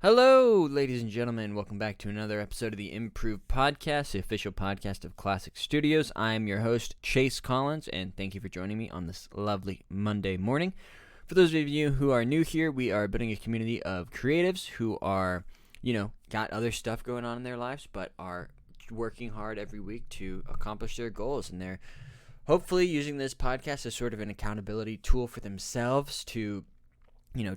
Hello, ladies and gentlemen. Welcome back to another episode of the Improved Podcast, the official podcast of Classic Studios. I am your host, Chase Collins, and thank you for joining me on this lovely Monday morning. For those of you who are new here, we are building a community of creatives who are, got other stuff going on in their lives, but are working hard every week to accomplish their goals. And they're hopefully using this podcast as sort of an accountability tool for themselves to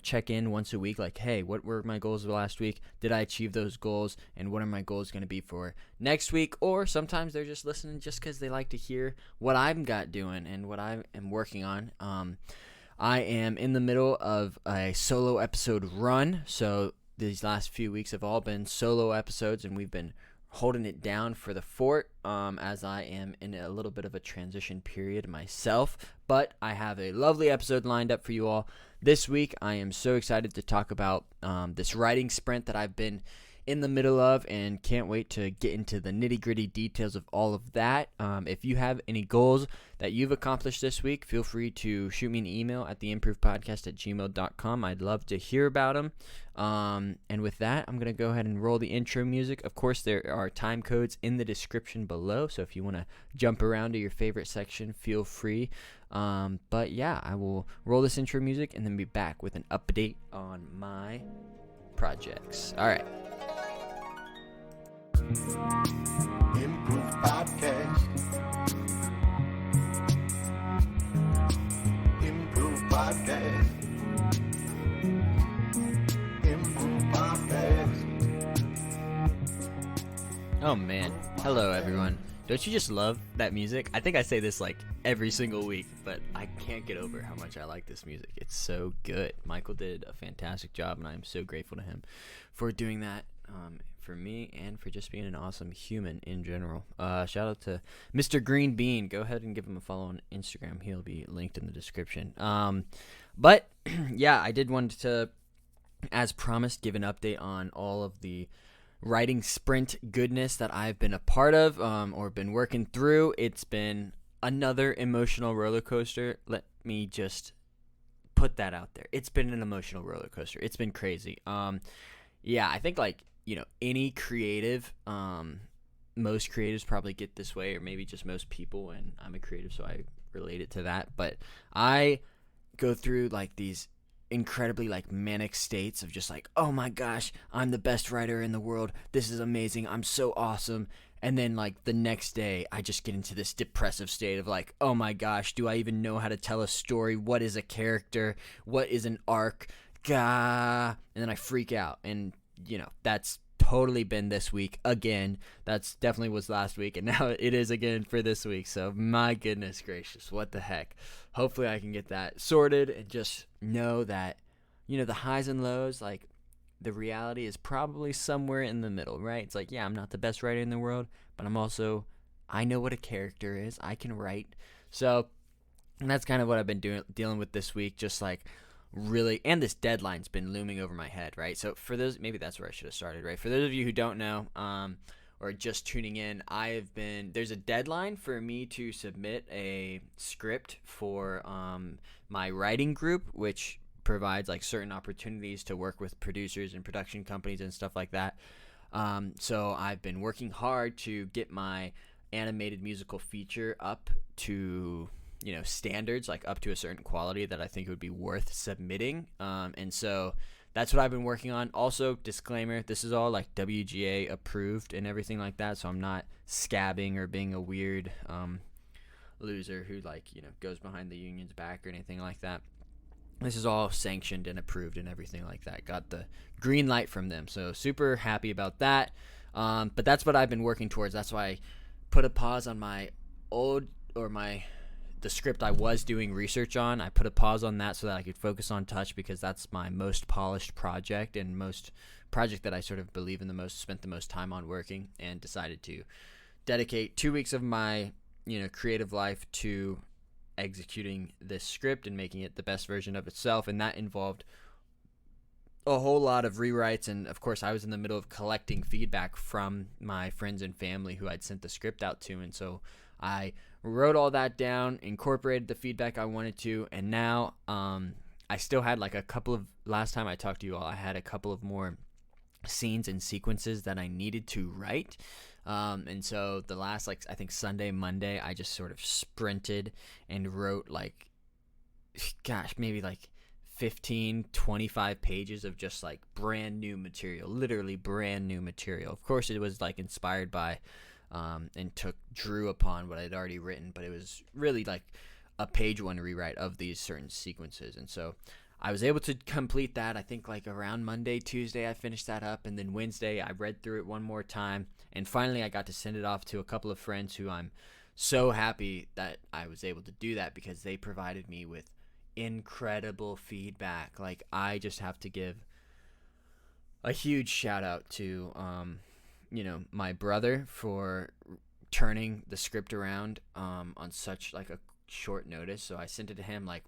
check in once a week, like, hey, what were my goals of last week? Did I achieve those goals? And what are my goals going to be for next week? Or sometimes they're just listening just because they like to hear what I've got doing and what I am working on. I am in the middle of a solo episode run, so these last few weeks have all been solo episodes, and we've been holding it down for the fort as I am in a little bit of a transition period myself. But I have a lovely episode lined up for you all. This week, I am so excited to talk about this writing sprint that I've been in the middle of and can't wait to get into the nitty-gritty details of all of that. If you have any goals that you've accomplished this week, feel free to shoot me an email at theimprovedpodcast@gmail.com. I'd love to hear about them. And with that, I'm going to go ahead and roll the intro music. Of course, there are time codes in the description below, so if you want to jump around to your favorite section, feel free. But yeah, I will roll this intro music and then be back with an update on my projects. All right. Improved Podcast. Improved Podcast. Improved Podcast. Oh man. Hello everyone. Don't you just love that music? I think I say this like every single week, but I can't get over how much I like this music. It's so good. Michael did a fantastic job, and I'm so grateful to him for doing that for me and for just being an awesome human in general. Shout out to Mr. Green Bean. Go ahead and give him a follow on Instagram. He'll be linked in the description. But yeah, I did want to, as promised, give an update on all of the writing sprint goodness that I've been a part of or been working through. It's been another emotional roller coaster. Let me just put that out there. It's been an emotional roller coaster. It's been crazy. Yeah, I think any creative, most creatives probably get this way, or maybe just most people, and I'm a creative, so I relate it to that. But I go through these incredibly manic states of just oh my gosh, I'm the best writer in the world, this is amazing, I'm so awesome. And then the next day I just get into this depressive state of oh my gosh, do I even know how to tell a story? What is a character? What is an arc? And then I freak out, and that's totally been this week again. That's definitely was last week, and now it is again for this week. So my goodness gracious, what the heck. Hopefully I can get that sorted and just know that the highs and lows, the reality is probably somewhere in the middle, right? It's yeah, I'm not the best writer in the world, but I know what a character is. I can write. So, and that's kind of what I've been dealing with this week, just really, and this deadline's been looming over my head, right? So for those, maybe that's where I should have started, right? For those of you who don't know, or just tuning in, there's a deadline for me to submit a script for my writing group, which provides certain opportunities to work with producers and production companies and stuff like that. So I've been working hard to get my animated musical feature up to standards, up to a certain quality that I think would be worth submitting. And so that's what I've been working on. Also, disclaimer, this is all WGA approved and everything like that. So I'm not scabbing or being a weird loser who goes behind the union's back or anything like that. This is all sanctioned and approved and everything like that. Got the green light from them. So super happy about that. But that's what I've been working towards. That's why I put a pause on the script I was doing research on. I put a pause on that so that I could focus on Touch, because that's my most polished project and most project that I sort of believe in the most, spent the most time on working, and decided to dedicate 2 weeks of my creative life to executing this script and making it the best version of itself. And that involved a whole lot of rewrites, and of course I was in the middle of collecting feedback from my friends and family who I'd sent the script out to, and so I wrote all that down, incorporated the feedback I wanted to, and now I still had like a couple of, last time I talked to you all, I had a couple of more scenes and sequences that I needed to write. And so the last, like, I think Sunday, Monday, I just sort of sprinted and wrote, like, gosh, maybe like 15, 25 pages of just like brand new material, literally brand new material. Of course, it was like inspired by and drew upon what I'd already written, but it was really like a page one rewrite of these certain sequences. And so I was able to complete that. I think like around Monday, Tuesday, I finished that up. And then Wednesday, I read through it one more time. And finally, I got to send it off to a couple of friends who I'm so happy that I was able to do that, because they provided me with incredible feedback. Like, I just have to give a huge shout out to, my brother for turning the script around on such like a short notice. So I sent it to him like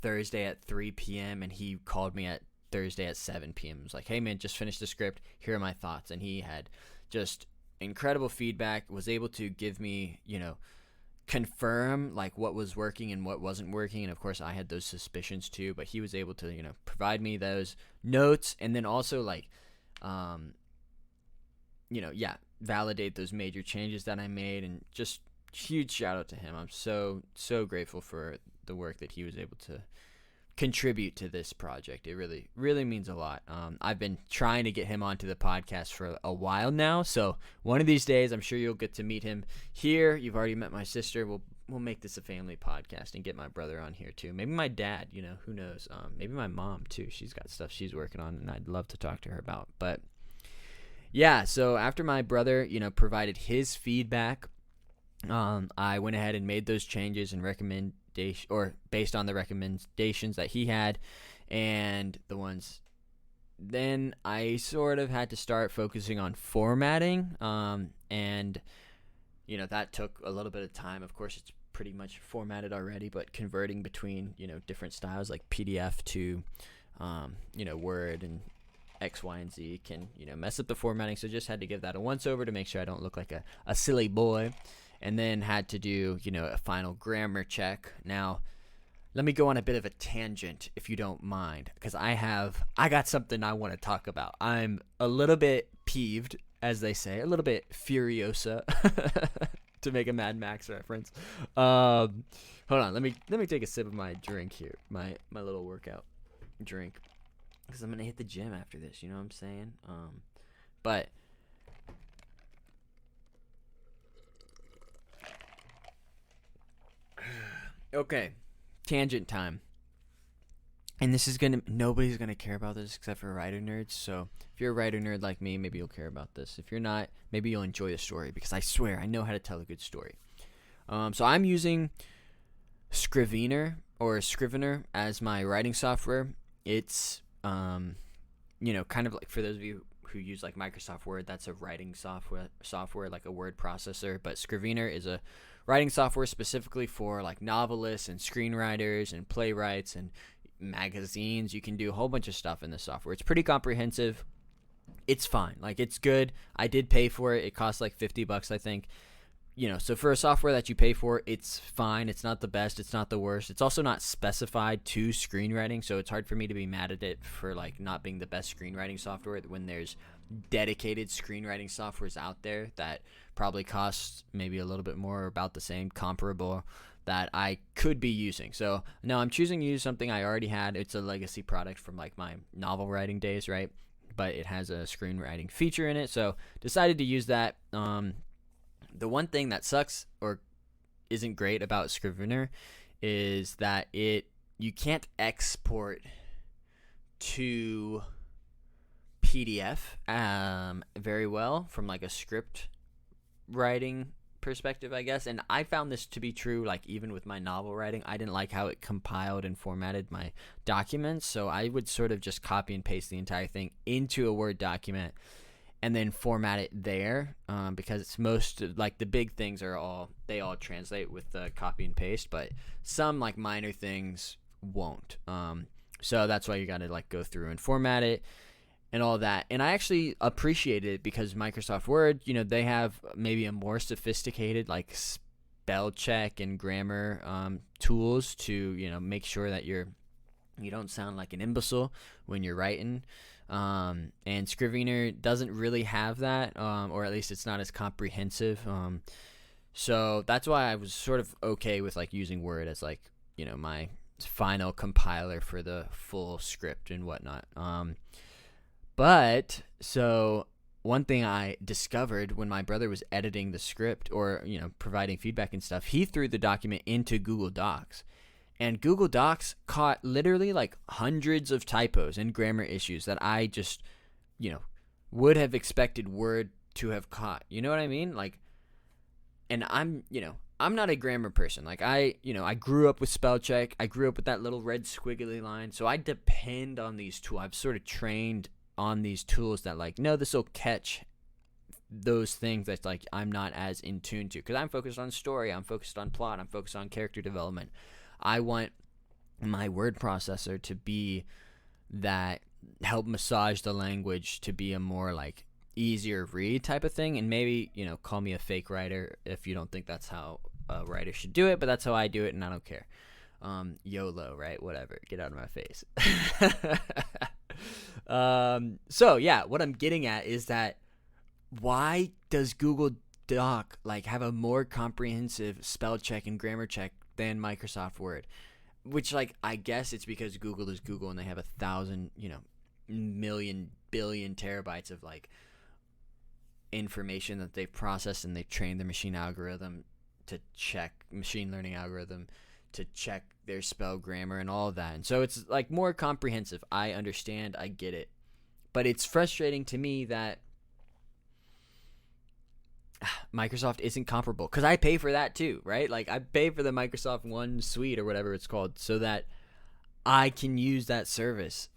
Thursday at 3 p.m. and he called me at Thursday at 7 p.m. It was like, hey man, just finished the script. Here are my thoughts. And he had just incredible feedback, was able to give me, confirm like what was working and what wasn't working. And of course I had those suspicions too, but he was able to, provide me those notes, and then also like, validate those major changes that I made. And just huge shout out to him. I'm so grateful for the work that he was able to contribute to this project. It really, really means a lot. I've been trying to get him onto the podcast for a while now, so one of these days I'm sure you'll get to meet him here. You've already met my sister. We'll make this a family podcast and get my brother on here too. Maybe my dad, who knows. Maybe my mom too. She's got stuff she's working on and I'd love to talk to her about. But yeah, so after my brother, provided his feedback, I went ahead and made those changes and based on the recommendations that he had, and the ones. Then I sort of had to start focusing on formatting, and that took a little bit of time. Of course, it's pretty much formatted already, but converting between different styles like PDF to Word and X, Y, and Z can mess up the formatting. So just had to give that a once over to make sure I don't look like a silly boy. And then had to do, a final grammar check. Now, let me go on a bit of a tangent, if you don't mind, because I got something I want to talk about. I'm a little bit peeved, as they say, a little bit furiosa, to make a Mad Max reference. Hold on, let me take a sip of my drink here, my little workout drink, because I'm gonna hit the gym after this. You know what I'm saying? But. Okay, tangent time. And this is nobody's gonna care about this except for writer nerds. So if you're a writer nerd like me, maybe you'll care about this. If you're not, maybe you'll enjoy the story, because I swear I know how to tell a good story. So I'm using Scrivener as my writing software. It's kind of like, for those of you who use like Microsoft Word, that's a writing software like a word processor. But Scrivener is a writing software specifically for like novelists and screenwriters and playwrights and magazines. You can do a whole bunch of stuff in this software. It's pretty comprehensive. It's fine. Like, it's good. I did pay for it. It costs like $50, I think. So for a software that you pay for, it's fine. It's not the best. It's not the worst. It's also not specified to screenwriting, so it's hard for me to be mad at it for like not being the best screenwriting software when there's dedicated screenwriting softwares out there that probably cost maybe a little bit more, or about the same, comparable, that I could be using. So no, I'm choosing to use something I already had. It's a legacy product from like my novel writing days, right? But it has a screenwriting feature in it, so decided to use that. The one thing that sucks or isn't great about Scrivener is that you can't export to PDF very well from like a script writing perspective, I guess. And I found this to be true, like even with my novel writing. I didn't like how it compiled and formatted my documents, so I would sort of just copy and paste the entire thing into a Word document and then format it there, because it's most like the big things they all translate with the copy and paste, but some like minor things won't. So that's why you got to like go through and format it and all that. And I actually appreciate it because Microsoft Word, they have maybe a more sophisticated like spell check and grammar tools to make sure that you don't sound like an imbecile when you're writing. And Scrivener doesn't really have that, or at least it's not as comprehensive. So that's why I was sort of okay with like using Word as like, my final compiler for the full script and whatnot. But so one thing I discovered when my brother was editing the script, or providing feedback and stuff, he threw the document into Google Docs. And Google Docs caught literally like hundreds of typos and grammar issues that I just, would have expected Word to have caught. You know what I mean? Like, and I'm not a grammar person. Like I grew up with spell check. I grew up with that little red squiggly line. So I depend on these tools. I've sort of trained on these tools that like, no, this will catch those things that like I'm not as in tune to, because I'm focused on story. I'm focused on plot. I'm focused on character development. I want my word processor to be that help massage the language to be a more like easier read type of thing. And maybe, call me a fake writer if you don't think that's how a writer should do it, but that's how I do it, and I don't care. YOLO, right? Whatever. Get out of my face. So yeah, what I'm getting at is that why does Google Doc like have a more comprehensive spell check and grammar check than Microsoft Word? Which, like, I guess it's because Google is Google and they have 1,000, million billion terabytes of like information that they've processed, and they've trained the machine learning algorithm to check their spell grammar and all of that. And so it's like more comprehensive. I understand, I get it. But it's frustrating to me that Microsoft isn't comparable, because I pay for that too, right? Like I pay for the Microsoft One suite or whatever it's called, so that I can use that service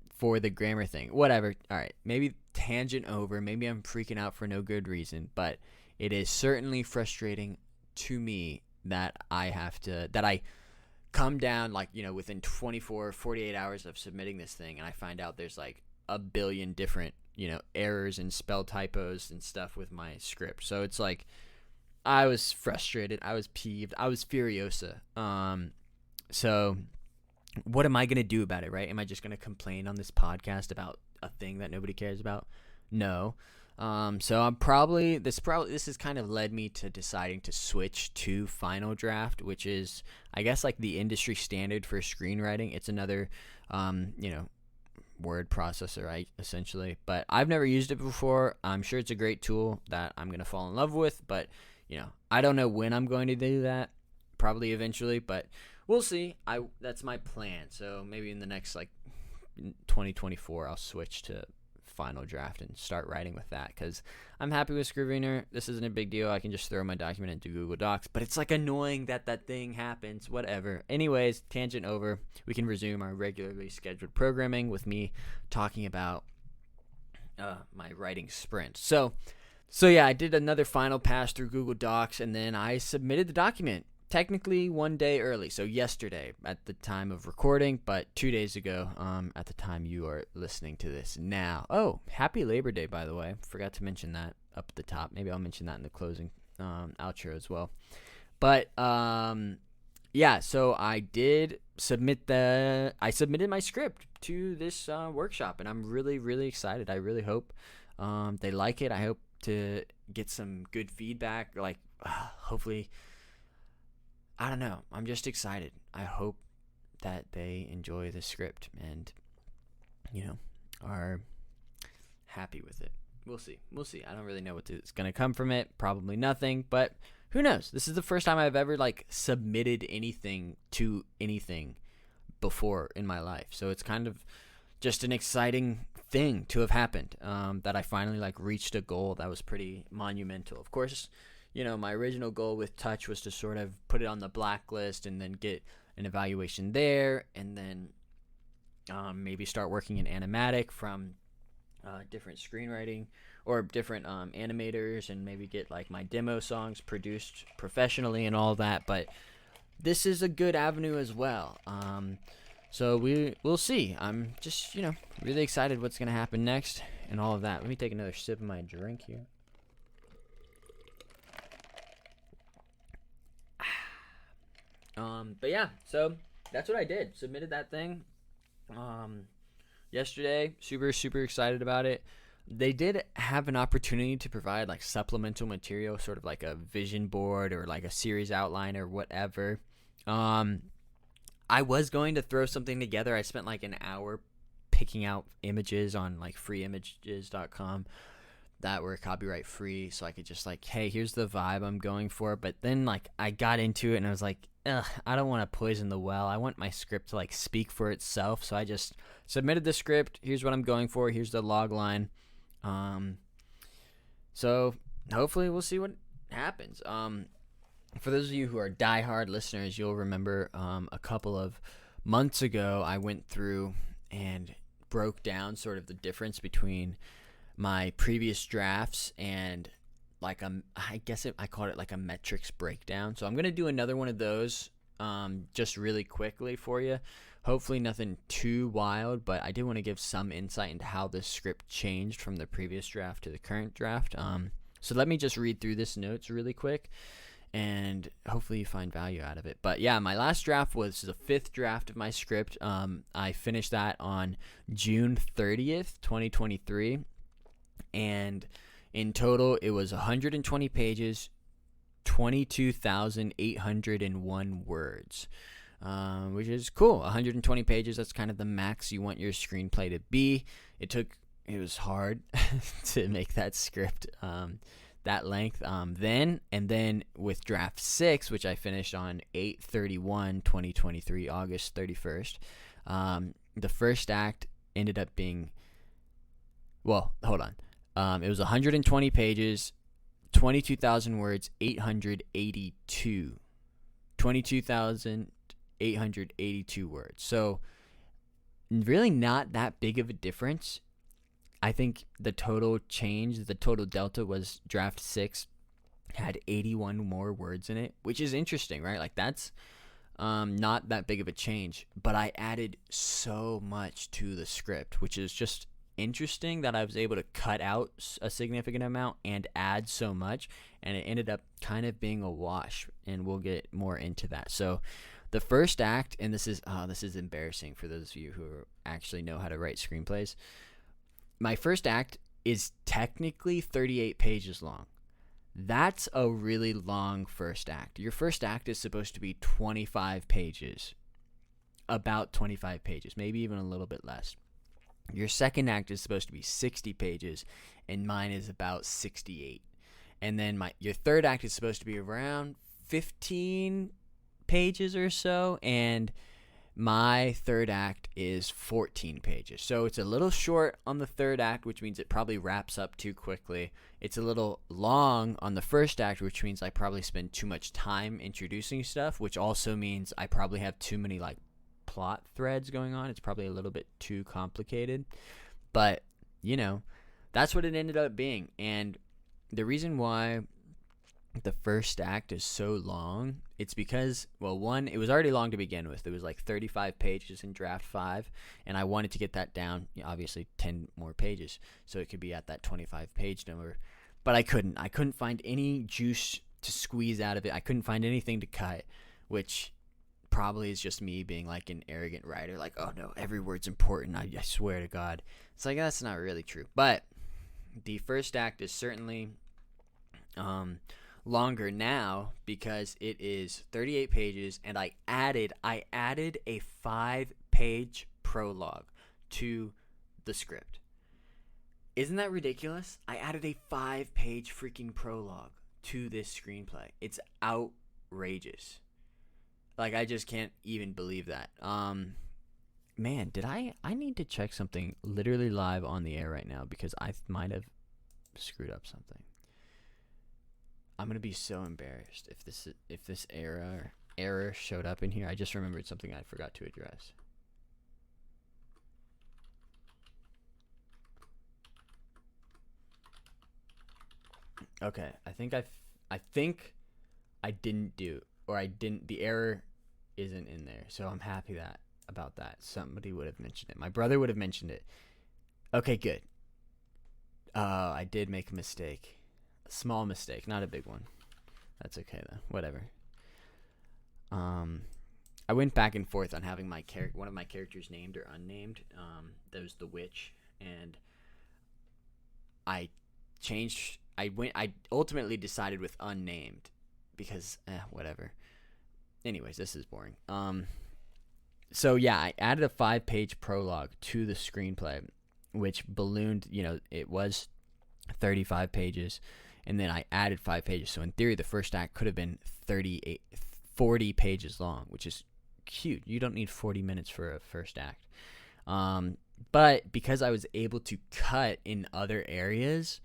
for the grammar thing. Whatever. All right, maybe tangent over. Maybe I'm freaking out for no good reason, but it is certainly frustrating to me that I come down like, within 24, 48 hours of submitting this thing, and I find out there's like a billion different errors and spell typos and stuff with my script. So it's like I was frustrated, I was peeved, I was furiosa. So what am I going to do about it, right? Am I just going to complain on this podcast about a thing that nobody cares about? No. So this has kind of led me to deciding to switch to Final Draft, which is, I guess, like the industry standard for screenwriting. It's another, word processor, right, essentially. But I've never used it before. I'm sure it's a great tool that I'm going to fall in love with, but, I don't know when I'm going to do that. Probably eventually, but we'll see. That's my plan. So maybe in the next, 2024, I'll switch to Final Draft and start writing with that, because I'm happy with Scrivener. This isn't a big deal. I can just throw my document into Google Docs, but it's annoying that thing happens. Whatever. Anyways, tangent over. We can resume our regularly scheduled programming with me talking about my writing sprint. So yeah, I did another final pass through Google Docs, and then I submitted the document. Technically 1 day early, so yesterday at the time of recording, but 2 days ago at the time you are listening to this now. Oh, happy Labor Day, by the way. Forgot to mention that up at the top. Maybe I'll mention that in the closing outro as well. But yeah, so I did submitted my script to this workshop, and I'm really, really excited. I really hope they like it. I hope to get some good feedback, hopefully. I don't know. I'm just excited. I hope that they enjoy the script and, are happy with it. We'll see. I don't really know what's going to come from it. Probably nothing, but who knows? This is the first time I've ever, submitted anything to anything before in my life. So it's kind of just an exciting thing to have happened, that I finally, reached a goal that was pretty monumental. Of course, my original goal with Touch was to sort of put it on the blacklist and then get an evaluation there, and then maybe start working in animatic from different screenwriting or different animators, and maybe get my demo songs produced professionally and all that. But this is a good avenue as well. So we'll see. I'm just really excited what's gonna happen next and all of that. Let me take another sip of my drink here. But yeah, so that's what I did. Submitted that thing. yesterday. Super, super excited about it. They did have an opportunity to provide like supplemental material, sort of like a vision board or like a series outline or whatever. I was going to throw something together. I spent like an hour picking out images on like freeimages.com that were copyright free, so I could just like, hey, here's the vibe I'm going for. But then like I got into it and I was like, ugh, I don't want to poison the well. I want my script to like speak for itself. So I just submitted the script. Here's what I'm going for. Here's the log line. So hopefully we'll see what happens. For those of you who are diehard listeners, you'll remember a couple of months ago I went through and broke down sort of the difference between my previous drafts and like I called it like a metrics breakdown. So I'm gonna do another one of those just really quickly for you. Hopefully nothing too wild, but I did want to give some insight into how this script changed from the previous draft to the current draft. So let me just read through this notes really quick, and hopefully you find value out of it. But yeah, my last draft was the 5th draft of my script. I finished that on June 30th, 2023. And in total, it was 120 pages, 22,801 words, which is cool. 120 pages, that's kind of the max you want your screenplay to be. It was hard to make that script that length then with draft 6, which I finished on 8/31/2023, August 31st, the first act ended up being, well, hold on. It was 120 pages, 22,000 words, 22,882 words. So really not that big of a difference. I think the total delta was draft 6 had 81 more words in it, which is interesting, right? Like that's not that big of a change, but I added so much to the script, which is just interesting that I was able to cut out a significant amount and add so much, and it ended up kind of being a wash, and we'll get more into that. So the first act, and this is embarrassing for those of you who actually know how to write screenplays. My first act is technically 38 pages long. That's a really long first act. Your first act is supposed to be 25 pages, about 25 pages, maybe even a little bit less. Your second act is supposed to be 60 pages, and mine is about 68. And then your third act is supposed to be around 15 pages or so, and my third act is 14 pages. So it's a little short on the third act, which means it probably wraps up too quickly. It's a little long on the first act, which means I probably spend too much time introducing stuff, which also means I probably have too many like plot threads going on. It's probably a little bit too complicated, but you know, that's what it ended up being. And the reason why the first act is so long, it's because, well, one, it was already long to begin with. It was like 35 pages in draft 5, and I wanted to get that down, obviously 10 more pages, so it could be at that 25 page number, but I couldn't find any juice to squeeze out of it. I couldn't find anything to cut, which probably is just me being like an arrogant writer, like, oh no, every word's important, I swear to God. It's like, that's not really true. But the first act is certainly longer now because it is 38 pages, and I added a 5-page prologue to the script. Isn't that ridiculous? I added a 5-page freaking prologue to this screenplay. It's outrageous. Like, I just can't even believe that. Man, I need to check something literally live on the air right now, because I might have screwed up something. I'm gonna be so embarrassed if this error showed up in here. I just remembered something I forgot to address. Okay, I think I didn't do, or I didn't. The error isn't in there, so I'm happy about that. Somebody would have mentioned it. My brother would have mentioned it. Okay, good. I did make a mistake. A small mistake, not a big one. That's okay though. Whatever. I went back and forth on having one of my characters named or unnamed. That was the witch, and I changed. I ultimately decided with unnamed because whatever. Anyways, this is boring. So yeah, I added a 5-page prologue to the screenplay, which ballooned. It was 35 pages, and then I added 5 pages. So in theory, the first act could have been 40 pages long, which is cute. You don't need 40 minutes for a first act. But because I was able to cut in other areas,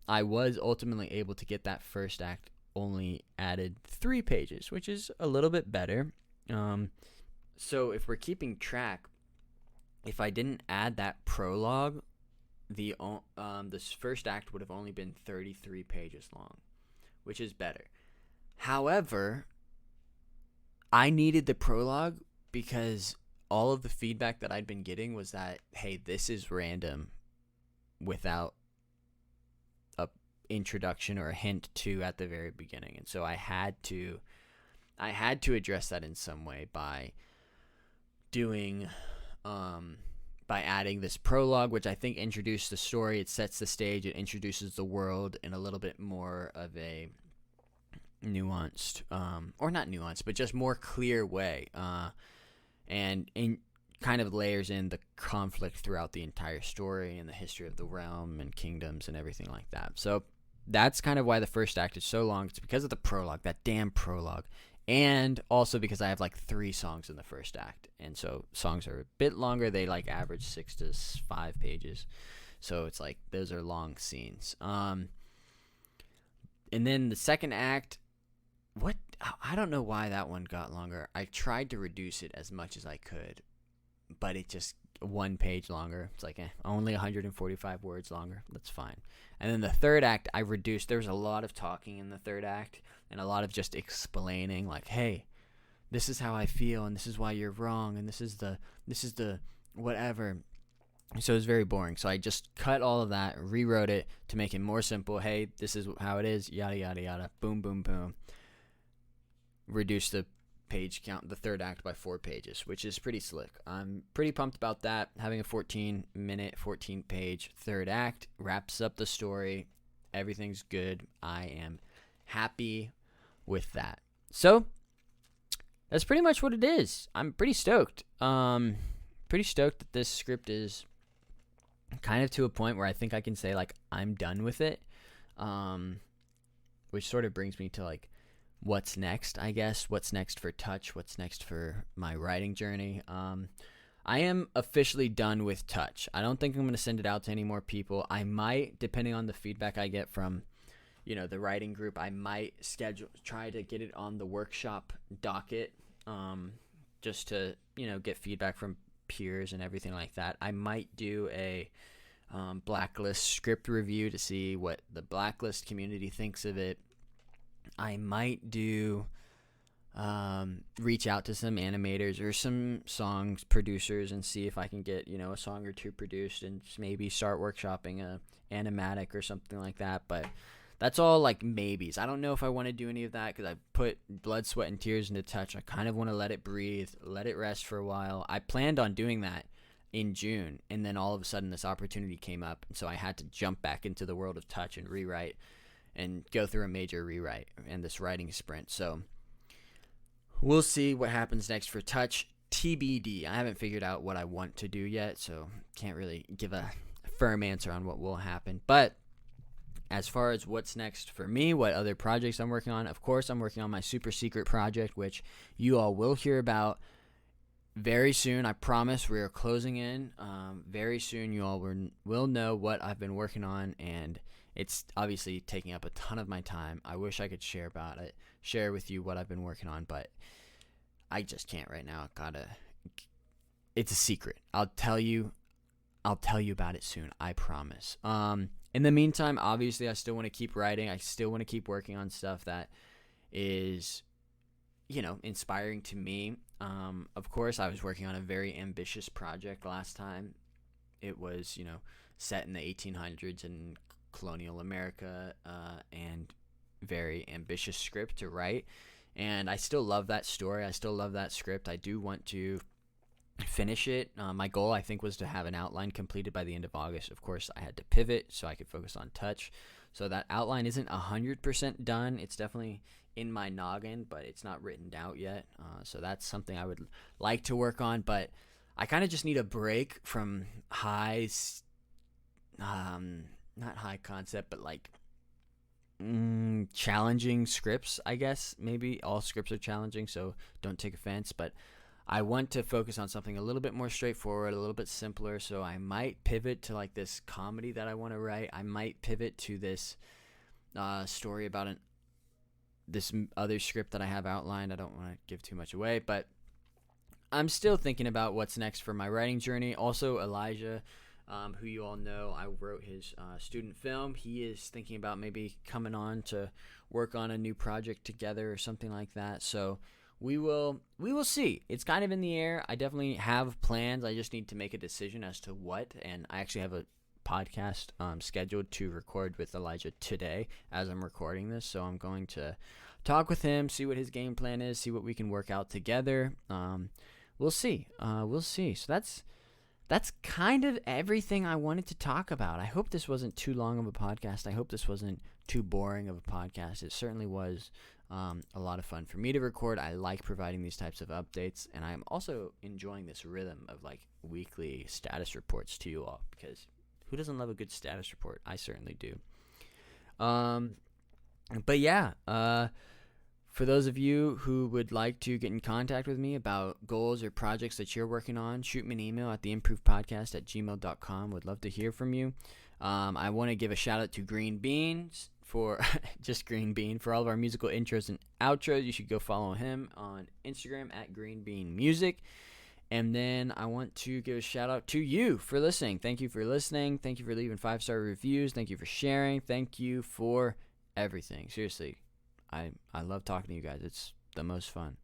I was ultimately able to get that first act only added 3 pages, which is a little bit better. So if we're keeping track, if I didn't add that prologue, this first act would have only been 33 pages long, which is better. However, I needed the prologue because all of the feedback that I'd been getting was that, hey, this is random without a introduction or a hint to at the very beginning. And so I had to address that in some way by doing by adding this prologue, which I think introduced the story. It sets the stage. It introduces the world in a little bit more of a nuanced, or not nuanced, but just more clear way, and kind of layers in the conflict throughout the entire story and the history of the realm and kingdoms and everything like that. So that's kind of why the first act is so long. It's because of the prologue, that damn prologue. And also because I have like 3 songs in the first act. And so songs are a bit longer. They like average 6 to 5 pages. So it's like those are long scenes. And then the second act, I don't know why that one got longer. I tried to reduce it as much as I could, but it just 1 page longer. It's like only 145 words longer. That's fine. And then the third act, I reduced. There was a lot of talking in the third act and a lot of just explaining, like, hey, this is how I feel, and this is why you're wrong, and this is the whatever. So it was very boring. So I just cut all of that, rewrote it to make it more simple. Hey, this is how it is. Yada yada yada. Boom boom boom. Reduce the page count, the third act, by 4 pages, which is pretty slick. I'm pretty pumped about that. Having a 14-minute, 14-page third act wraps up the story. Everything's good. I am happy with that. So that's pretty much what it is. I'm pretty stoked. Pretty stoked that this script is kind of to a point where I think I can say, like, I'm done with it. Which sort of brings me to, like, what's next, I guess. What's next for Touch? What's next for my writing journey? I am officially done with Touch. I don't think I'm going to send it out to any more people. I might, depending on the feedback I get from, the writing group, I might try to get it on the workshop docket, just to, get feedback from peers and everything like that. I might do a Blacklist script review to see what the Blacklist community thinks of it. I might do reach out to some animators or some songs producers and see if I can get, a song or 2 produced and maybe start workshopping a animatic or something like that. But that's all like maybes. I don't know if I want to do any of that because I put blood, sweat, and tears into Touch. I kind of want to let it breathe, let it rest for a while. I planned on doing that in June, and then all of a sudden this opportunity came up, and so I had to jump back into the world of Touch and rewrite and go through a major rewrite and this writing sprint. So we'll see what happens next for Touch. TBD. I haven't figured out what I want to do yet, so can't really give a firm answer on what will happen. But as far as what's next for me, what other projects I'm working on, of course, I'm working on my super secret project, which you all will hear about very soon. I promise we are closing in. Very soon you all will know what I've been working on, and it's obviously taking up a ton of my time. I wish I could share with you what I've been working on, but I just can't right now. It's a secret. I'll tell you about it soon. I promise. In the meantime, obviously, I still want to keep writing. I still want to keep working on stuff that is, inspiring to me. Of course, I was working on a very ambitious project last time. It was, set in the 1800s in colonial America, and very ambitious script to write. And I still love that story. I still love that script. I do want to finish it. My goal, I think, was to have an outline completed by the end of August. Of course, I had to pivot so I could focus on touch. So that outline isn't 100% done. It's definitely in my noggin, but it's not written out yet. So that's something I would like to work on. But I kind of just need a break from not high concept, but like challenging scripts, I guess. Maybe all scripts are challenging, so don't take offense. But I want to focus on something a little bit more straightforward, a little bit simpler. So I might pivot to like this comedy that I want to write. I might pivot to this story about this other script that I have outlined. I don't want to give too much away, but I'm still thinking about what's next for my writing journey. Also, Elijah, who you all know, I wrote his student film. He is thinking about maybe coming on to work on a new project together or something like that. So we will see. It's kind of in the air. I definitely have plans. I just need to make a decision as to what. And I actually have a podcast scheduled to record with Elijah today as I'm recording this. So I'm going to talk with him, see what his game plan is, see what we can work out together. We'll see. So that's kind of everything I wanted to talk about. I hope this wasn't too long of a podcast. I hope this wasn't too boring of a podcast. It certainly was a lot of fun for me to record. I like providing these types of updates, and I'm also enjoying this rhythm of like weekly status reports to you all, because who doesn't love a good status report? I certainly do. But yeah, for those of you who would like to get in contact with me about goals or projects that you're working on, shoot me an email at theimprovepodcast@gmail.com. Would love to hear from you. I want to give a shout out to Green Beans for just Green Bean for all of our musical intros and outros. You should go follow him on Instagram at Green Bean Music. And then I want to give a shout out to you for listening. Thank you for listening. Thank you for leaving 5-star reviews. Thank you for sharing. Thank you for everything. Seriously, I love talking to you guys. It's the most fun.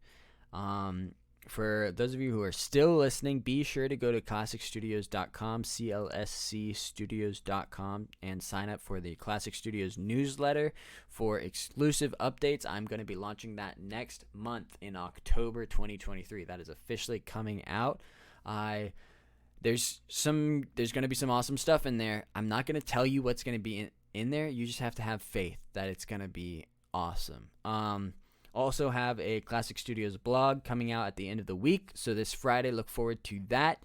For those of you who are still listening, be sure to go to classicstudios.com, CLSCstudios.com, and sign up for the Classic Studios newsletter for exclusive updates. I'm going to be launching that next month in October 2023. That is officially coming out. There's going to be some awesome stuff in there. I'm not going to tell you what's going to be in there. You just have to have faith that it's going to be awesome. Also have a Classic Studios blog coming out at the end of the week. So this Friday, look forward to that.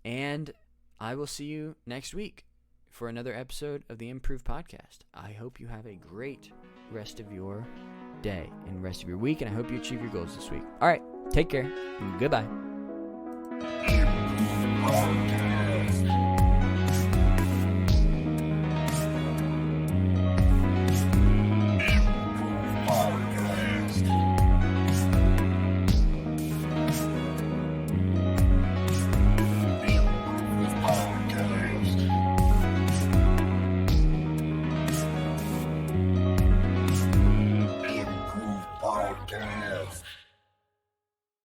And I will see you next week for another episode of the Improve Podcast. I hope you have a great rest of your day and rest of your week. And I hope you achieve your goals this week. All right. Take care. Goodbye.